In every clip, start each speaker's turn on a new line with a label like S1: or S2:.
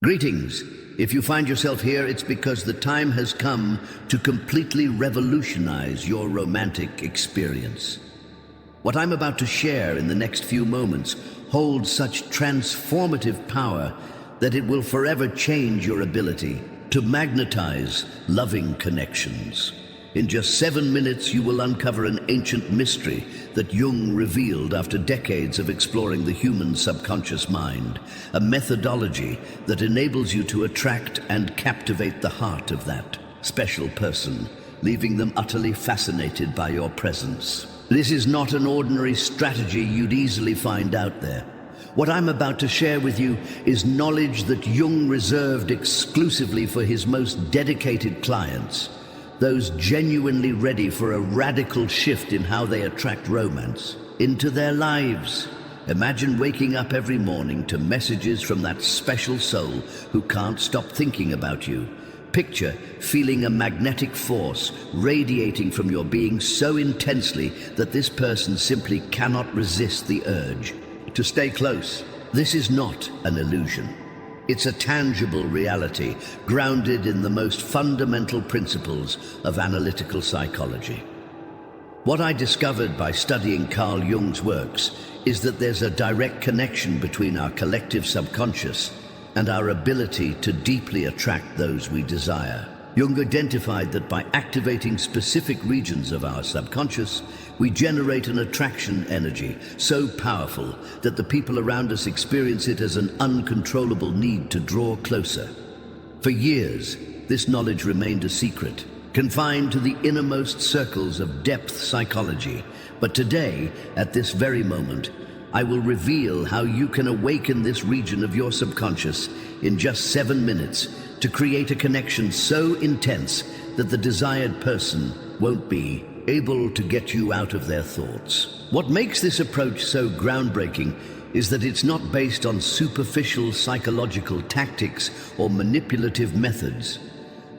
S1: Greetings. If you find yourself here, it's because the time has come to completely revolutionize your romantic experience. What I'm about to share in the next few moments holds such transformative power that it will forever change your ability to magnetize loving connections. In just 7 minutes, you will uncover an ancient mystery that Jung revealed after decades of exploring the human subconscious mind, a methodology that enables you to attract and captivate the heart of that special person, leaving them utterly fascinated by your presence. This is not an ordinary strategy you'd easily find out there. What I'm about to share with you is knowledge that Jung reserved exclusively for his most dedicated clients, those genuinely ready for a radical shift in how they attract romance into their lives. Imagine waking up every morning to messages from that special soul who can't stop thinking about you. Picture feeling a magnetic force radiating from your being so intensely that this person simply cannot resist the urge to stay close. This is not an illusion. It's a tangible reality, grounded in the most fundamental principles of analytical psychology. What I discovered by studying Carl Jung's works is that there's a direct connection between our collective subconscious and our ability to deeply attract those we desire. Jung identified that by activating specific regions of our subconscious, we generate an attraction energy so powerful that the people around us experience it as an uncontrollable need to draw closer. For years, this knowledge remained a secret, confined to the innermost circles of depth psychology. But today, at this very moment, I will reveal how you can awaken this region of your subconscious in just 7 minutes to create a connection so intense that the desired person won't be able to get you out of their thoughts. What makes this approach so groundbreaking is that it's not based on superficial psychological tactics or manipulative methods.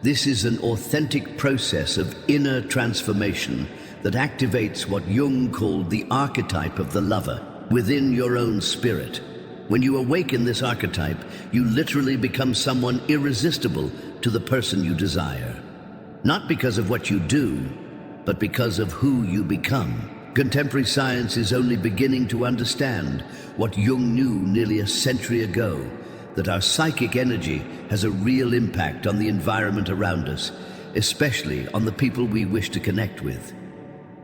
S1: This is an authentic process of inner transformation that activates what Jung called the archetype of the lover within your own spirit. When you awaken this archetype, you literally become someone irresistible to the person you desire. Not because of what you do, but because of who you become. Contemporary science is only beginning to understand what Jung knew nearly a century ago, that our psychic energy has a real impact on the environment around us, especially on the people we wish to connect with.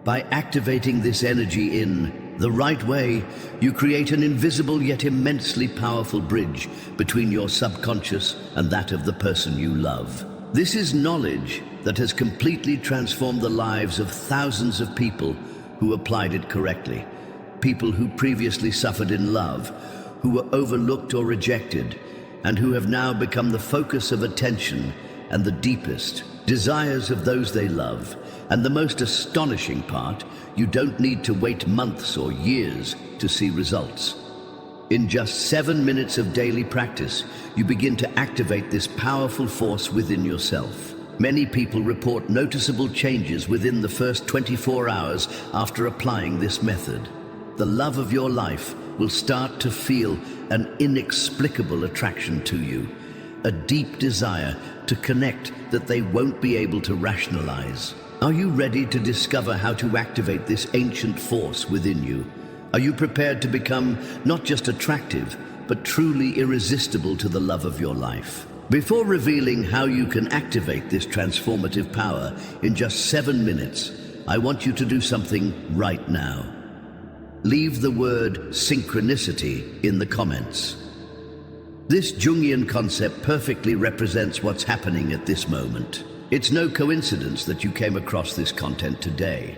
S1: By activating this energy in the right way, you create an invisible yet immensely powerful bridge between your subconscious and that of the person you love. This is knowledge that has completely transformed the lives of thousands of people who applied it correctly. People who previously suffered in love, who were overlooked or rejected, and who have now become the focus of attention and the deepest desires of those they love. And the most astonishing part, you don't need to wait months or years to see results. In just 7 minutes of daily practice, you begin to activate this powerful force within yourself. Many people report noticeable changes within the first 24 hours after applying this method. The love of your life will start to feel an inexplicable attraction to you, a deep desire to connect that they won't be able to rationalize. Are you ready to discover how to activate this ancient force within you? Are you prepared to become not just attractive, but truly irresistible to the love of your life? Before revealing how you can activate this transformative power in just 7 minutes, I want you to do something right now. Leave the word synchronicity in the comments. This Jungian concept perfectly represents what's happening at this moment. It's no coincidence that you came across this content today.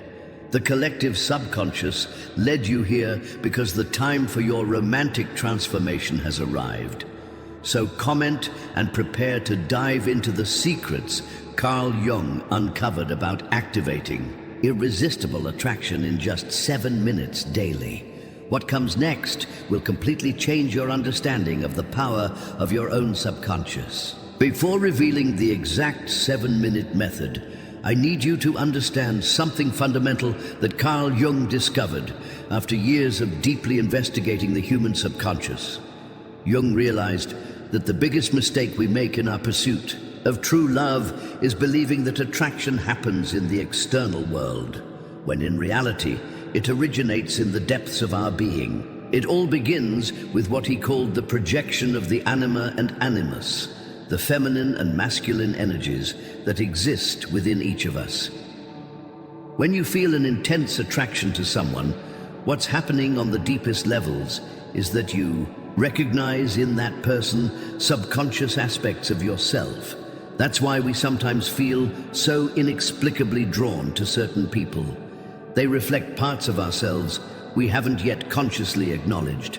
S1: The collective subconscious led you here because the time for your romantic transformation has arrived. So comment and prepare to dive into the secrets Carl Jung uncovered about activating irresistible attraction in just 7 minutes daily. What comes next will completely change your understanding of the power of your own subconscious. Before revealing the exact 7-minute method, I need you to understand something fundamental that Carl Jung discovered after years of deeply investigating the human subconscious. Jung realized that the biggest mistake we make in our pursuit of true love is believing that attraction happens in the external world, when in reality, it originates in the depths of our being. It all begins with what he called the projection of the anima and animus, the feminine and masculine energies that exist within each of us. When you feel an intense attraction to someone, what's happening on the deepest levels is that you recognize in that person subconscious aspects of yourself. That's why we sometimes feel so inexplicably drawn to certain people. They reflect parts of ourselves we haven't yet consciously acknowledged.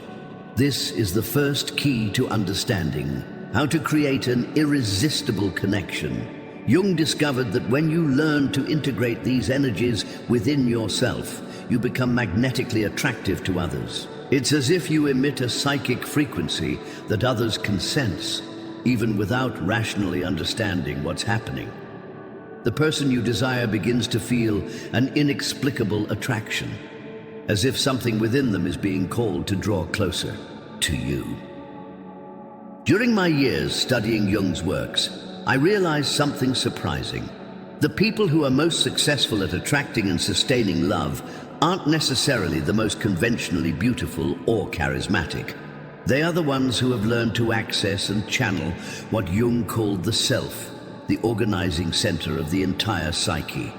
S1: This is the first key to understanding how to create an irresistible connection. Jung discovered that when you learn to integrate these energies within yourself, you become magnetically attractive to others. It's as if you emit a psychic frequency that others can sense, even without rationally understanding what's happening. The person you desire begins to feel an inexplicable attraction, as if something within them is being called to draw closer to you. During my years studying Jung's works, I realized something surprising. The people who are most successful at attracting and sustaining love aren't necessarily the most conventionally beautiful or charismatic. They are the ones who have learned to access and channel what Jung called the self, the organizing center of the entire psyche.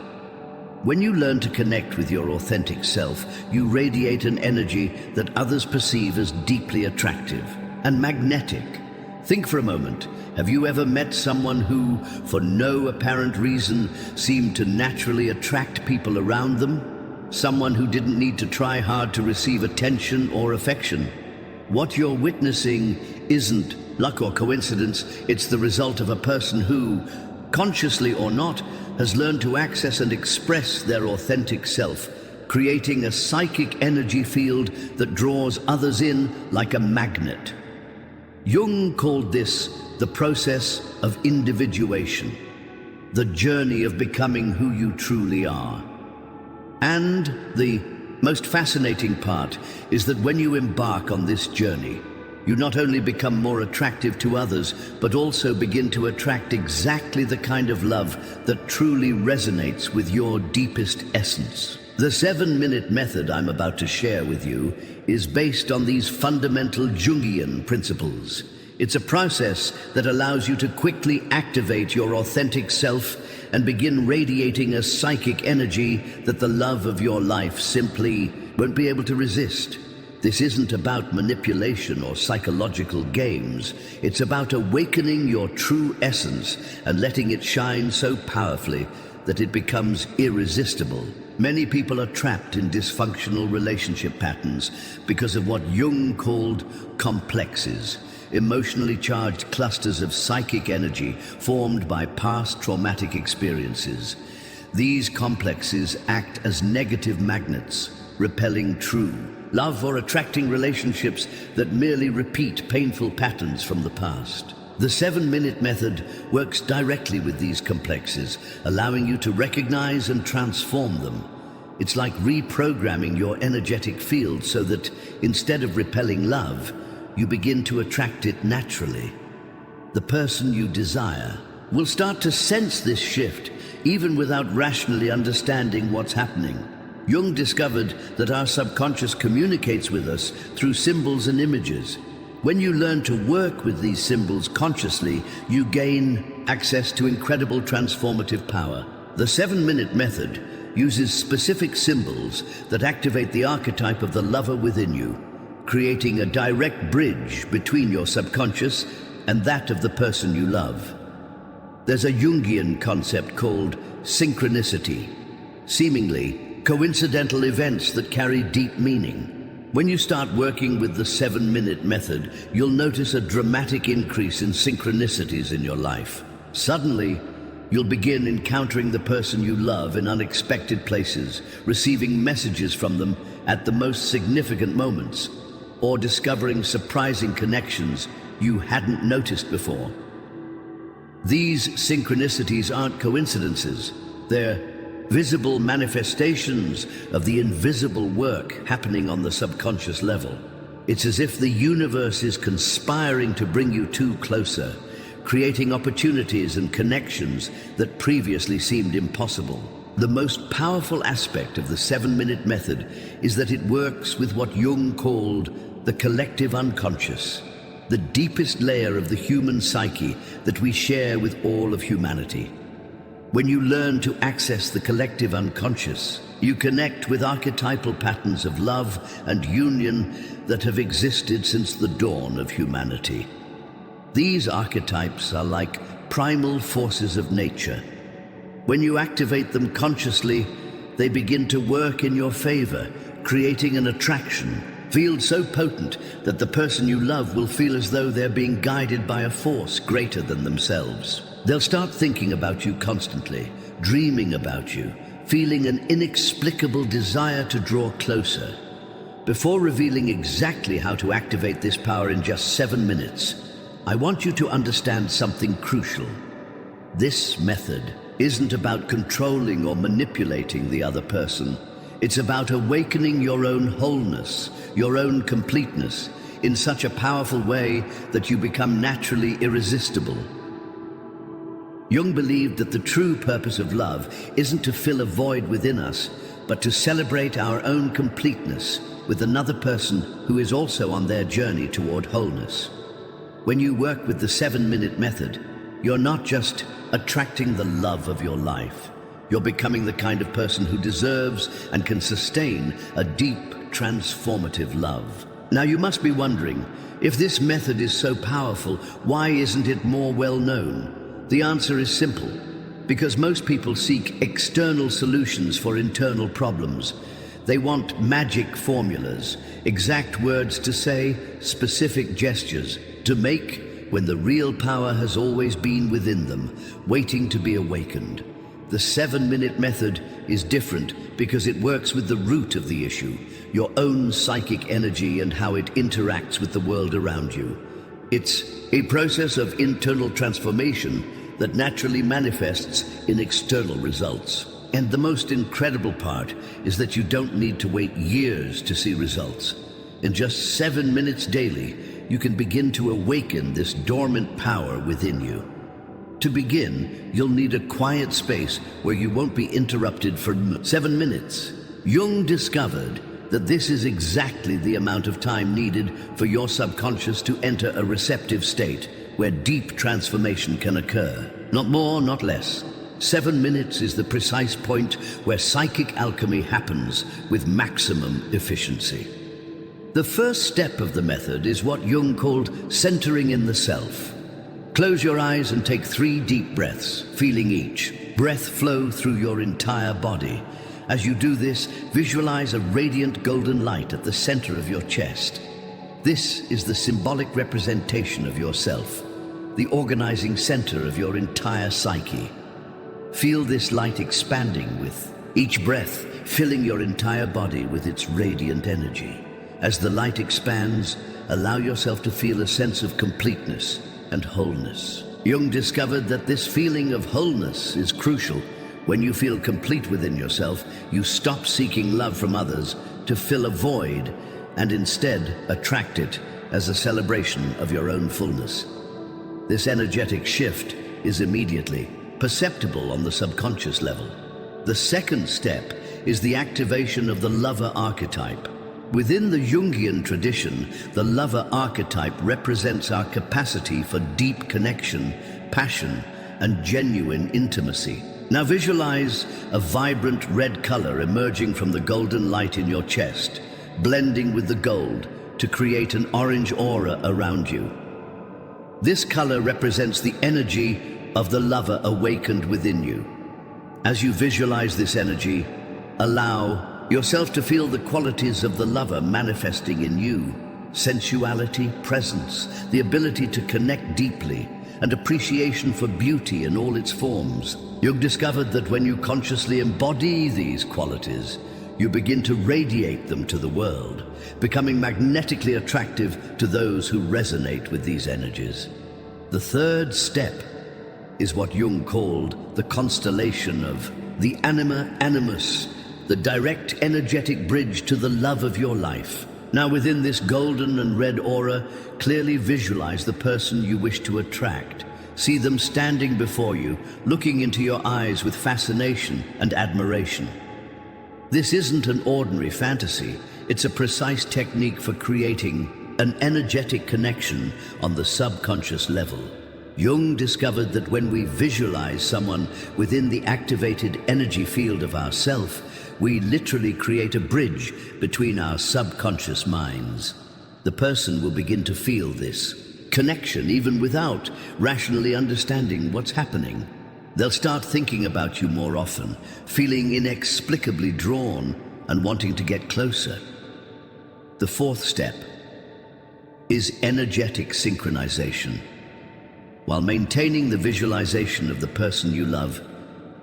S1: When you learn to connect with your authentic self, you radiate an energy that others perceive as deeply attractive and magnetic. Think for a moment. Have you ever met someone who, for no apparent reason, seemed to naturally attract people around them? Someone who didn't need to try hard to receive attention or affection? What you're witnessing isn't luck or coincidence. It's the result of a person who, consciously or not, has learned to access and express their authentic self, creating a psychic energy field that draws others in like a magnet. Jung called this the process of individuation, the journey of becoming who you truly are. And the most fascinating part is that when you embark on this journey, you not only become more attractive to others, but also begin to attract exactly the kind of love that truly resonates with your deepest essence. The 7-minute method I'm about to share with you is based on these fundamental Jungian principles. It's a process that allows you to quickly activate your authentic self and begin radiating a psychic energy that the love of your life simply won't be able to resist. This isn't about manipulation or psychological games. It's about awakening your true essence and letting it shine so powerfully that it becomes irresistible. Many people are trapped in dysfunctional relationship patterns because of what Jung called complexes, emotionally charged clusters of psychic energy formed by past traumatic experiences. These complexes act as negative magnets, repelling true love or attracting relationships that merely repeat painful patterns from the past. The 7-minute method works directly with these complexes, allowing you to recognize and transform them. It's like reprogramming your energetic field so that instead of repelling love, you begin to attract it naturally. The person you desire will start to sense this shift, even without rationally understanding what's happening. Jung discovered that our subconscious communicates with us through symbols and images. When you learn to work with these symbols consciously, you gain access to incredible transformative power. The 7-minute method uses specific symbols that activate the archetype of the lover within you, creating a direct bridge between your subconscious and that of the person you love. There's a Jungian concept called synchronicity, seemingly coincidental events that carry deep meaning. When you start working with the 7-minute method, you'll notice a dramatic increase in synchronicities in your life. Suddenly, you'll begin encountering the person you love in unexpected places, receiving messages from them at the most significant moments, or discovering surprising connections you hadn't noticed before. These synchronicities aren't coincidences. They're visible manifestations of the invisible work happening on the subconscious level. It's as if the universe is conspiring to bring you two closer, creating opportunities and connections that previously seemed impossible. The most powerful aspect of the 7-minute method is that it works with what Jung called the collective unconscious, the deepest layer of the human psyche that we share with all of humanity. When you learn to access the collective unconscious, you connect with archetypal patterns of love and union that have existed since the dawn of humanity. These archetypes are like primal forces of nature. When you activate them consciously, they begin to work in your favor, creating an attraction, field so potent that the person you love will feel as though they're being guided by a force greater than themselves. They'll start thinking about you constantly, dreaming about you, feeling an inexplicable desire to draw closer. Before revealing exactly how to activate this power in just 7 minutes, I want you to understand something crucial. This method isn't about controlling or manipulating the other person. It's about awakening your own wholeness, your own completeness, in such a powerful way that you become naturally irresistible. Jung believed that the true purpose of love isn't to fill a void within us, but to celebrate our own completeness with another person who is also on their journey toward wholeness. When you work with the 7-minute method, you're not just attracting the love of your life. You're becoming the kind of person who deserves and can sustain a deep, transformative love. Now you must be wondering, if this method is so powerful, why isn't it more well known? The answer is simple. Because most people seek external solutions for internal problems. They want magic formulas, exact words to say, specific gestures to make, when the real power has always been within them, waiting to be awakened. The 7-minute method is different because it works with the root of the issue, your own psychic energy and how it interacts with the world around you. It's a process of internal transformation that naturally manifests in external results. And the most incredible part is that you don't need to wait years to see results. In just 7 minutes daily, you can begin to awaken this dormant power within you. To begin, you'll need a quiet space where you won't be interrupted for 7 minutes. Jung discovered that this is exactly the amount of time needed for your subconscious to enter a receptive state where deep transformation can occur. Not more, not less. 7 minutes is the precise point where psychic alchemy happens with maximum efficiency. The first step of the method is what Jung called centering in the self. Close your eyes and take 3 deep breaths, feeling each breath flow through your entire body. As you do this, visualize a radiant golden light at the center of your chest. This is the symbolic representation of yourself, the organizing center of your entire psyche. Feel this light expanding with each breath, filling your entire body with its radiant energy. As the light expands, allow yourself to feel a sense of completeness and wholeness. Jung discovered that this feeling of wholeness is crucial. When you feel complete within yourself, you stop seeking love from others to fill a void and instead attract it as a celebration of your own fullness. This energetic shift is immediately perceptible on the subconscious level. The second step is the activation of the lover archetype. Within the Jungian tradition, the lover archetype represents our capacity for deep connection, passion, and genuine intimacy. Now visualize a vibrant red color emerging from the golden light in your chest, blending with the gold to create an orange aura around you. This color represents the energy of the lover awakened within you. As you visualize this energy, allow yourself to feel the qualities of the lover manifesting in you: sensuality, presence, the ability to connect deeply, and appreciation for beauty in all its forms. You've discovered that when you consciously embody these qualities, you begin to radiate them to the world, becoming magnetically attractive to those who resonate with these energies. The third step is what Jung called the constellation of the anima animus, the direct energetic bridge to the love of your life. Now, within this golden and red aura, clearly visualize the person you wish to attract. See them standing before you, looking into your eyes with fascination and admiration. This isn't an ordinary fantasy. It's a precise technique for creating an energetic connection on the subconscious level. Jung discovered that when we visualize someone within the activated energy field of ourself, we literally create a bridge between our subconscious minds. The person will begin to feel this connection even without rationally understanding what's happening. They'll start thinking about you more often, feeling inexplicably drawn and wanting to get closer. The fourth step is energetic synchronization. While maintaining the visualization of the person you love,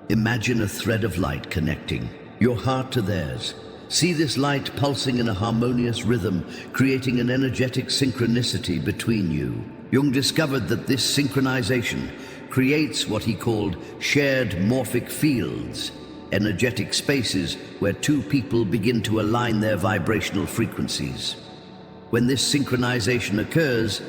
S1: imagine a thread of light connecting your heart to theirs. See this light pulsing in a harmonious rhythm, creating an energetic synchronicity between you. Jung discovered that this synchronization creates what he called shared morphic fields, energetic spaces where two people begin to align their vibrational frequencies. When this synchronization occurs,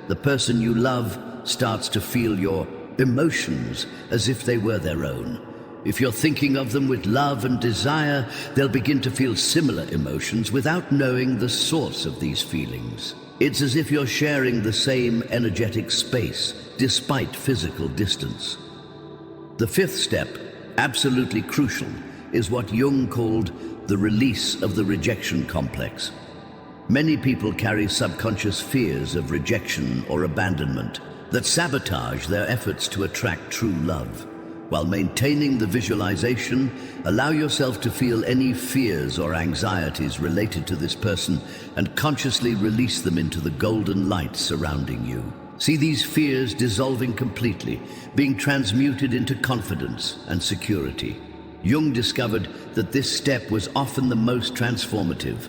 S1: the person you love starts to feel your emotions as if they were their own. If you're thinking of them with love and desire, they'll begin to feel similar emotions without knowing the source of these feelings. It's as if you're sharing the same energetic space, despite physical distance. The fifth step, absolutely crucial, is what Jung called the release of the rejection complex. Many people carry subconscious fears of rejection or abandonment that sabotage their efforts to attract true love. While maintaining the visualization, allow yourself to feel any fears or anxieties related to this person and consciously release them into the golden light surrounding you. See these fears dissolving completely, being transmuted into confidence and security. Jung discovered that this step was often the most transformative.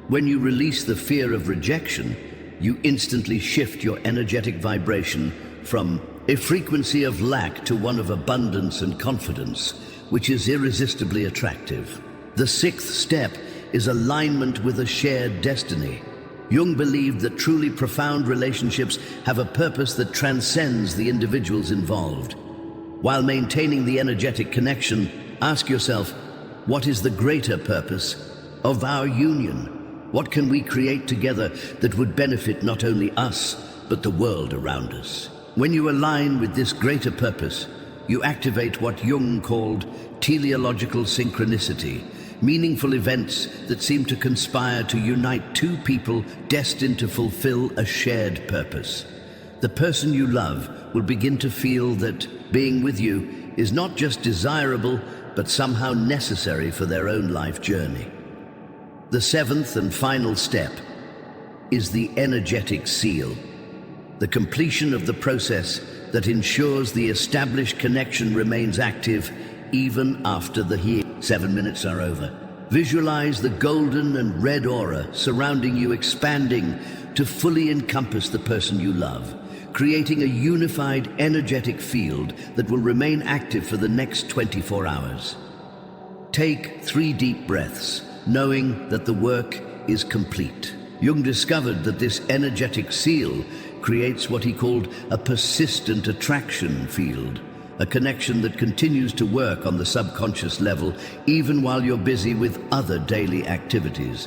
S1: When you release the fear of rejection, you instantly shift your energetic vibration from a frequency of lack to one of abundance and confidence, which is irresistibly attractive. The sixth step is alignment with a shared destiny. Jung believed that truly profound relationships have a purpose that transcends the individuals involved. While maintaining the energetic connection, ask yourself, what is the greater purpose of our union? What can we create together that would benefit not only us, but the world around us? When you align with this greater purpose, you activate what Jung called teleological synchronicity, meaningful events that seem to conspire to unite two people destined to fulfill a shared purpose. The person you love will begin to feel that being with you is not just desirable, but somehow necessary for their own life journey. The seventh and final step is the energetic seal, the completion of the process that ensures the established connection remains active even after the 7 minutes are over. Visualize the golden and red aura surrounding you expanding to fully encompass the person you love, creating a unified energetic field that will remain active for the next 24 hours. Take 3 deep breaths, knowing that the work is complete. Jung discovered that this energetic seal creates what he called a persistent attraction field, a connection that continues to work on the subconscious level even while you're busy with other daily activities.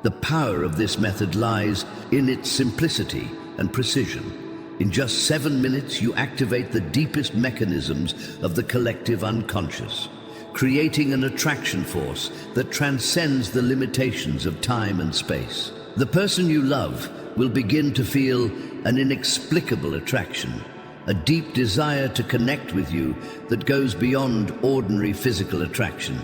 S1: The power of this method lies in its simplicity and precision. In just 7 minutes, you activate the deepest mechanisms of the collective unconscious, creating an attraction force that transcends the limitations of time and space. The person you love will begin to feel an inexplicable attraction, a deep desire to connect with you that goes beyond ordinary physical attraction.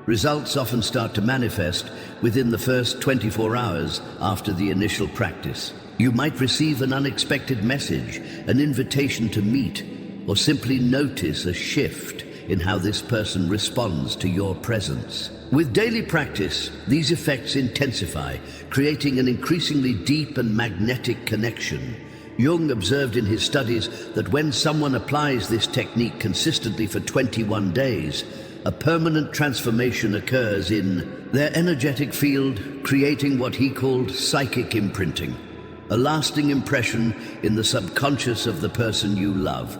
S1: Results often start to manifest within the first 24 hours after the initial practice. You might receive an unexpected message, an invitation to meet, or simply notice a shift in how this person responds to your presence. With daily practice, these effects intensify, creating an increasingly deep and magnetic connection. Jung observed in his studies that when someone applies this technique consistently for 21 days, a permanent transformation occurs in their energetic field, creating what he called psychic imprinting, a lasting impression in the subconscious of the person you love,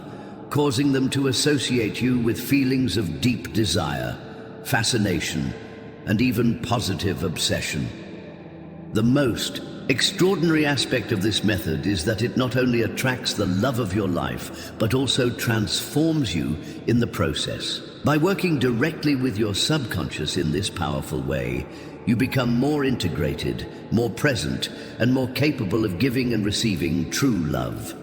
S1: causing them to associate you with feelings of deep desire, fascination, and even positive obsession. The most extraordinary aspect of this method is that it not only attracts the love of your life, but also transforms you in the process. By working directly with your subconscious in this powerful way, you become more integrated, more present, and more capable of giving and receiving true love.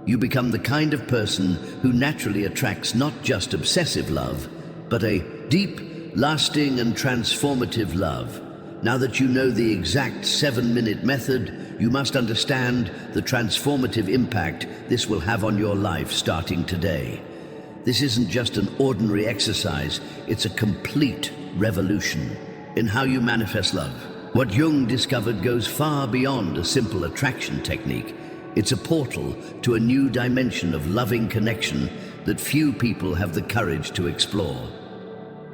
S1: You become the kind of person who naturally attracts not just obsessive love, but a deep, lasting, and transformative love. Now that you know the exact 7-minute method, you must understand the transformative impact this will have on your life starting today. This isn't just an ordinary exercise, it's a complete revolution in how you manifest love. What Jung discovered goes far beyond a simple attraction technique. It's a portal to a new dimension of loving connection that few people have the courage to explore.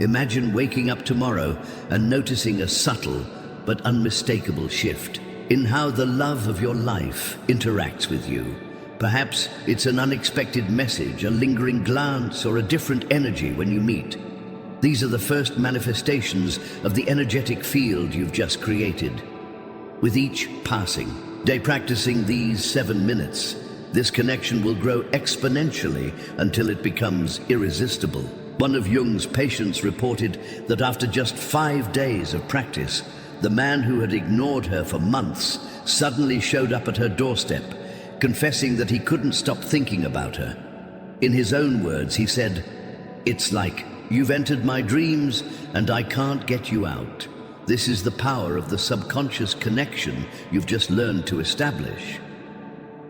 S1: Imagine waking up tomorrow and noticing a subtle but unmistakable shift in how the love of your life interacts with you. Perhaps it's an unexpected message, a lingering glance, or a different energy when you meet. These are the first manifestations of the energetic field you've just created. With each passing day practicing these 7 minutes, this connection will grow exponentially until it becomes irresistible. One of Jung's patients reported that after just 5 days of practice, the man who had ignored her for months suddenly showed up at her doorstep, confessing that he couldn't stop thinking about her. In his own words, he said, "It's like you've entered my dreams and I can't get you out." This is the power of the subconscious connection you've just learned to establish.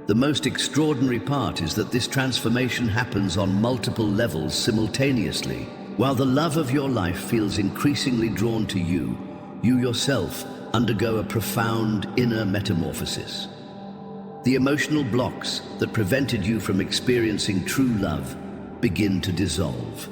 S1: The most extraordinary part is that this transformation happens on multiple levels simultaneously. While the love of your life feels increasingly drawn to you, you yourself undergo a profound inner metamorphosis. The emotional blocks that prevented you from experiencing true love begin to dissolve.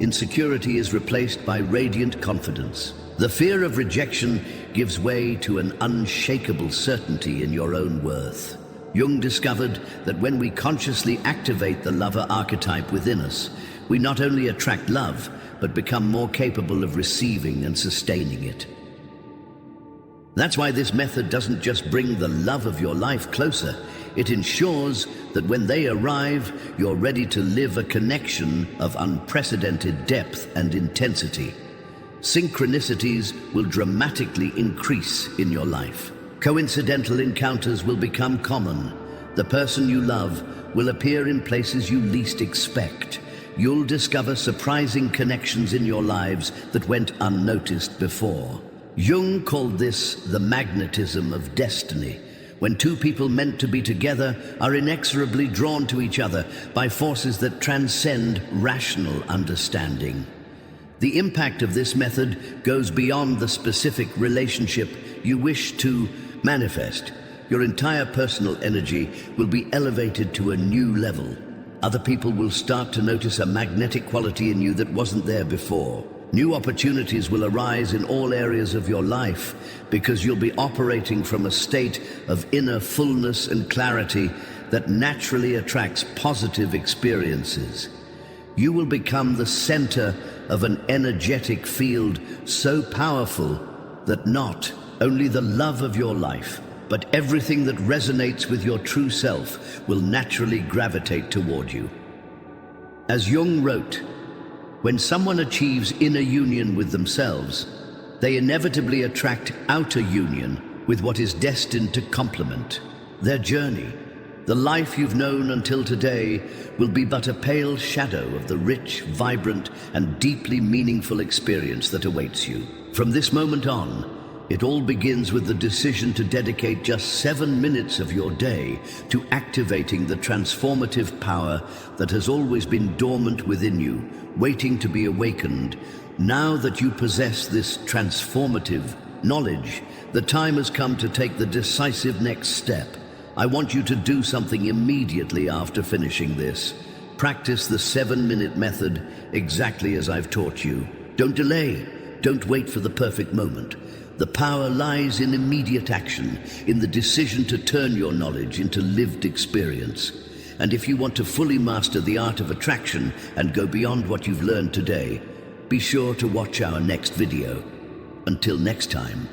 S1: Insecurity is replaced by radiant confidence. The fear of rejection gives way to an unshakable certainty in your own worth. Jung discovered that when we consciously activate the lover archetype within us, we not only attract love, but become more capable of receiving and sustaining it. That's why this method doesn't just bring the love of your life closer, it ensures that when they arrive, you're ready to live a connection of unprecedented depth and intensity. Synchronicities will dramatically increase in your life. Coincidental encounters will become common. The person you love will appear in places you least expect. You'll discover surprising connections in your lives that went unnoticed before. Jung called this the magnetism of destiny, when two people meant to be together are inexorably drawn to each other by forces that transcend rational understanding. The impact of this method goes beyond the specific relationship you wish to manifest. Your entire personal energy will be elevated to a new level. Other people will start to notice a magnetic quality in you that wasn't there before. New opportunities will arise in all areas of your life because you'll be operating from a state of inner fullness and clarity that naturally attracts positive experiences. You will become the center of an energetic field so powerful that not only the love of your life, but everything that resonates with your true self will naturally gravitate toward you. As Jung wrote, when someone achieves inner union with themselves, they inevitably attract outer union with what is destined to complement their journey. The life you've known until today will be but a pale shadow of the rich, vibrant, and deeply meaningful experience that awaits you. From this moment on, it all begins with the decision to dedicate just 7 minutes of your day to activating the transformative power that has always been dormant within you, waiting to be awakened. Now that you possess this transformative knowledge, the time has come to take the decisive next step. I want you to do something immediately after finishing this. Practice the 7-minute method exactly as I've taught you. Don't delay. Don't wait for the perfect moment. The power lies in immediate action, in the decision to turn your knowledge into lived experience. And if you want to fully master the art of attraction and go beyond what you've learned today, be sure to watch our next video. Until next time.